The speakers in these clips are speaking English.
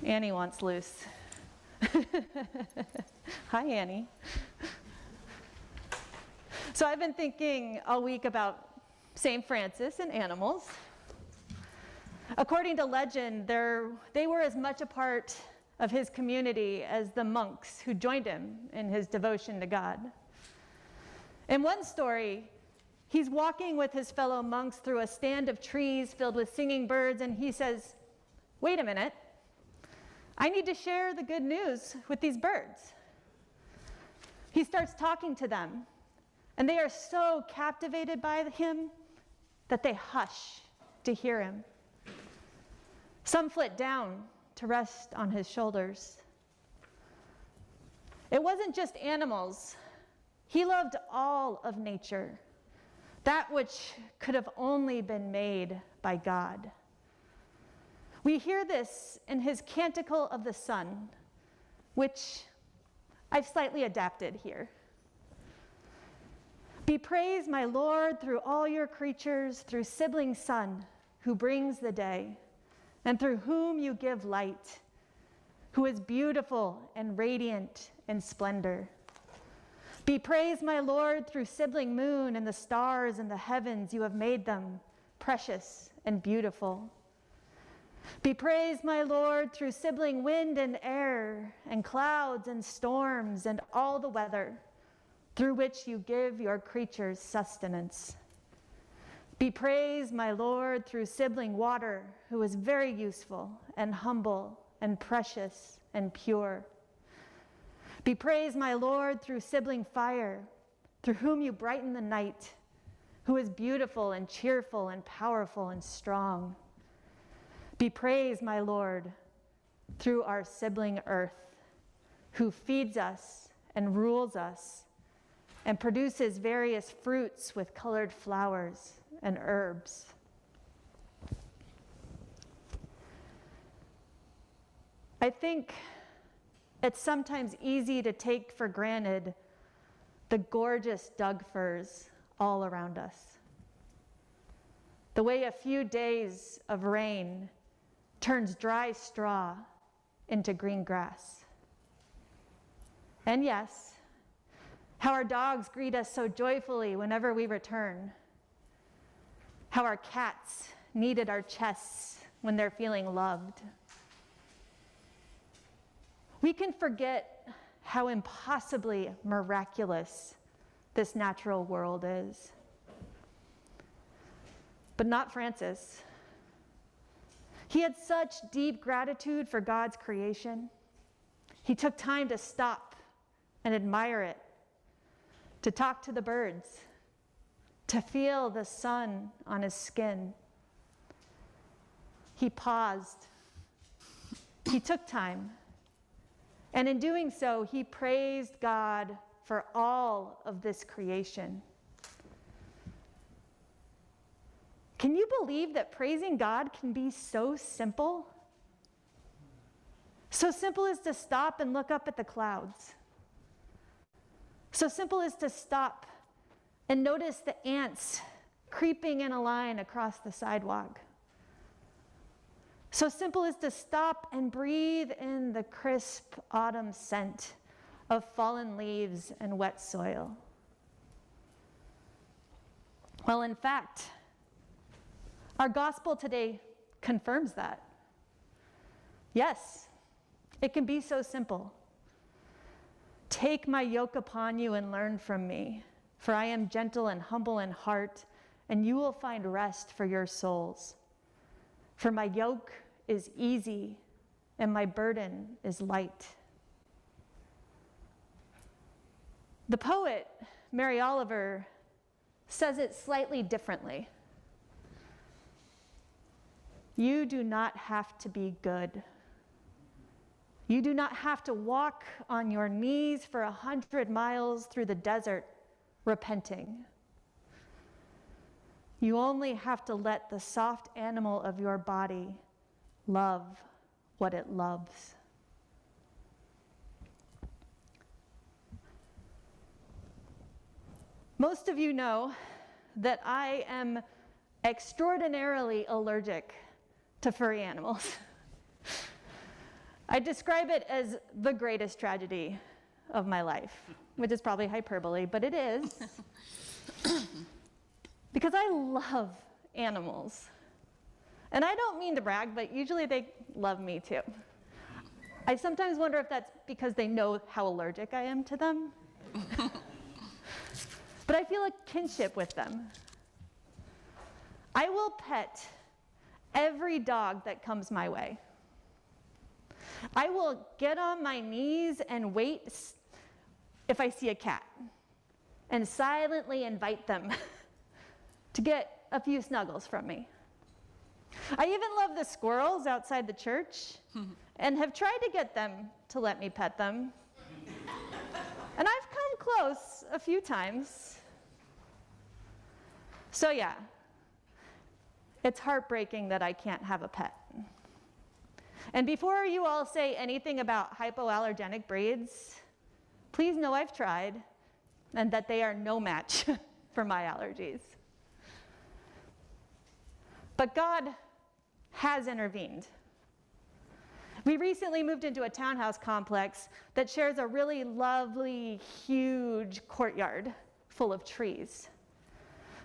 Annie wants loose. Hi, Annie. So I've been thinking all week about St. Francis and animals. According to legend, they were as much a part of his community as the monks who joined him in his devotion to God. In one story, he's walking with his fellow monks through a stand of trees filled with singing birds, and he says, "Wait a minute, I need to share the good news with these birds." He starts talking to them, and they are so captivated by him that they hush to hear him. Some flit down to rest on his shoulders. It wasn't just animals. He loved all of nature, that which could have only been made by God. We hear this in his Canticle of the Sun, which I've slightly adapted here. Be praised, my Lord, through all your creatures, through sibling sun, who brings the day, and through whom you give light, who is beautiful and radiant in splendor. Be praised, my Lord, through sibling moon and the stars in the heavens, you have made them precious and beautiful. Be praised, my Lord, through sibling wind and air, and clouds and storms, and all the weather, through which you give your creatures sustenance. Be praised, my Lord, through sibling water, who is very useful and humble and precious and pure. Be praised, my Lord, through sibling fire, through whom you brighten the night, who is beautiful and cheerful and powerful and strong. Be praised, my Lord, through our sibling earth, who feeds us and rules us and produces various fruits with colored flowers and herbs. I think it's sometimes easy to take for granted the gorgeous Doug firs all around us. The way a few days of rain turns dry straw into green grass. And yes, how our dogs greet us so joyfully whenever we return. How our cats knead at our chests when they're feeling loved. We can forget how impossibly miraculous this natural world is. But not Francis. He had such deep gratitude for God's creation. He took time to stop and admire it, to talk to the birds, to feel the sun on his skin. He paused. He took time. And in doing so, he praised God for all of this creation. Can you believe that praising God can be so simple? So simple as to stop and look up at the clouds. So simple as to stop and notice the ants creeping in a line across the sidewalk. So simple as to stop and breathe in the crisp autumn scent of fallen leaves and wet soil. Well, in fact, our gospel today confirms that. Yes, it can be so simple. Take my yoke upon you and learn from me, for I am gentle and humble in heart, and you will find rest for your souls. For my yoke is easy and my burden is light. The poet, Mary Oliver, says it slightly differently. You do not have to be good. You do not have to walk on your knees for 100 miles through the desert repenting. You only have to let the soft animal of your body love what it loves. Most of you know that I am extraordinarily allergic to furry animals. I describe it as the greatest tragedy of my life, which is probably hyperbole, but it is. Because I love animals. And I don't mean to brag, but usually they love me too. I sometimes wonder if that's because they know how allergic I am to them. But I feel a kinship with them. I will pet every dog that comes my way. I will get on my knees and wait if I see a cat and silently invite them to get a few snuggles from me. I even love the squirrels outside the church and have tried to get them to let me pet them. And I've come close a few times. So yeah, it's heartbreaking that I can't have a pet. And before you all say anything about hypoallergenic breeds, please know I've tried and that they are no match for my allergies. But God has intervened. We recently moved into a townhouse complex that shares a really lovely, huge courtyard full of trees.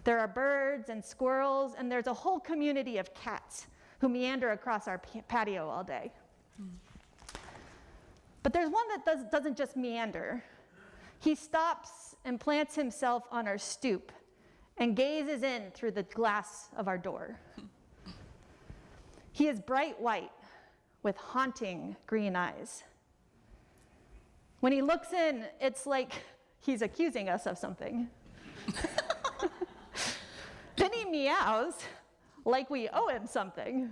There are birds and squirrels, and there's a whole community of cats who meander across our patio all day. But there's one that doesn't just meander. He stops and plants himself on our stoop and gazes in through the glass of our door. He is bright white with haunting green eyes. When he looks in, it's like he's accusing us of something. Then he meows like we owe him something.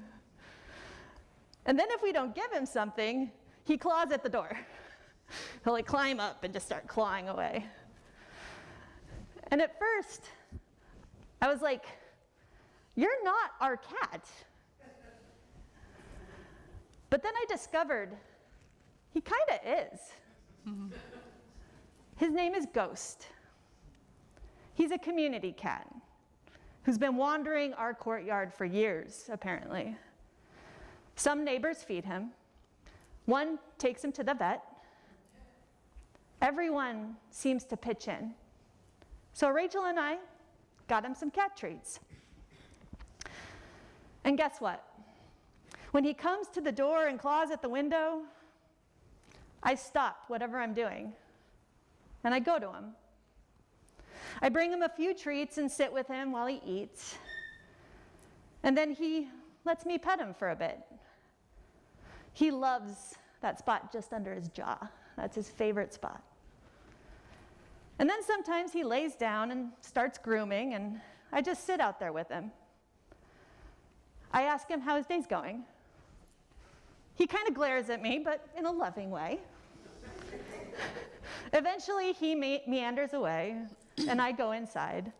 And then if we don't give him something, he claws at the door. He'll like climb up and just start clawing away. And at first, I was like, you're not our cat. But then I discovered he kind of is. His name is Ghost. He's a community cat who's been wandering our courtyard for years, apparently. Some neighbors feed him. One takes him to the vet. Everyone seems to pitch in. So Rachel and I got him some cat treats. And guess what? When he comes to the door and claws at the window, I stop whatever I'm doing, and I go to him. I bring him a few treats and sit with him while he eats, and then he lets me pet him for a bit. He loves that spot just under his jaw. That's his favorite spot. And then sometimes he lays down and starts grooming, and I just sit out there with him. I ask him how his day's going. He kind of glares at me, but in a loving way. Eventually, he meanders away, and I go inside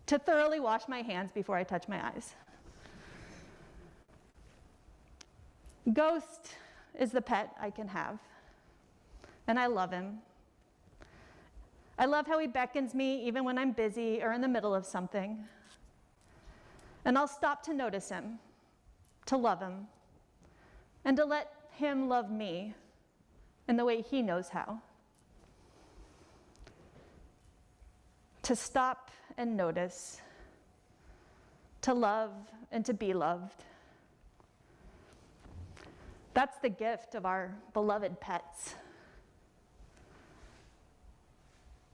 to thoroughly wash my hands before I touch my eyes. Ghost is the pet I can have, and I love him. I love how he beckons me even when I'm busy or in the middle of something. And I'll stop to notice him, to love him, and to let him love me in the way he knows how. To stop and notice, to love and to be loved. That's the gift of our beloved pets.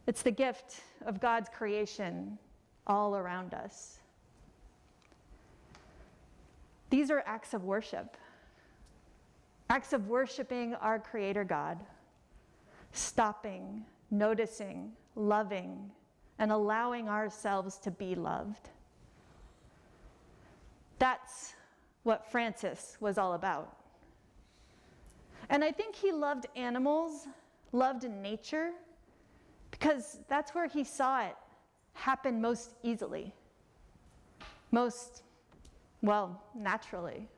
It's the gift of God's creation all around us. These are acts of worship. Acts of worshiping our Creator God. Stopping, noticing, loving, and allowing ourselves to be loved. That's what Francis was all about. And I think he loved animals, loved nature, because that's where he saw it happen most easily, most, well, naturally.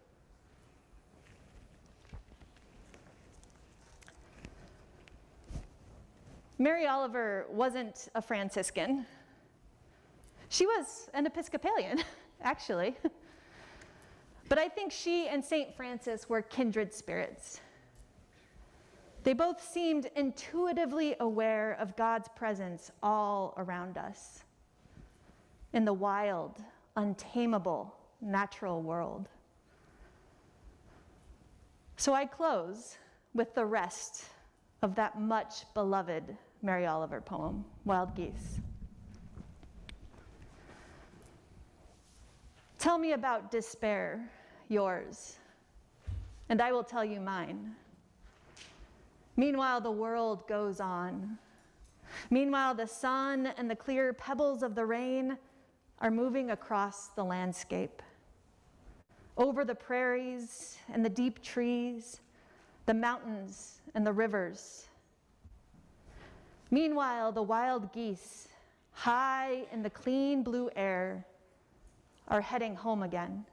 Mary Oliver wasn't a Franciscan. She was an Episcopalian, actually. But I think she and St. Francis were kindred spirits. They both seemed intuitively aware of God's presence all around us in the wild, untamable, natural world. So I close with the rest of that much beloved Mary Oliver poem, Wild Geese. Tell me about despair, yours, and I will tell you mine. Meanwhile, the world goes on. Meanwhile, the sun and the clear pebbles of the rain are moving across the landscape, over the prairies and the deep trees, the mountains and the rivers. Meanwhile, the wild geese, high in the clean blue air, are heading home again.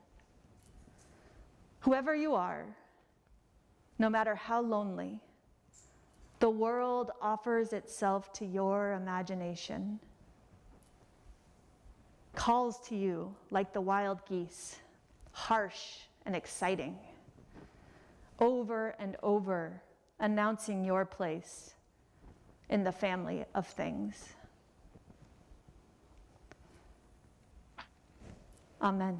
Whoever you are, no matter how lonely, the world offers itself to your imagination, calls to you like the wild geese, harsh and exciting, over and over announcing your place in the family of things. Amen.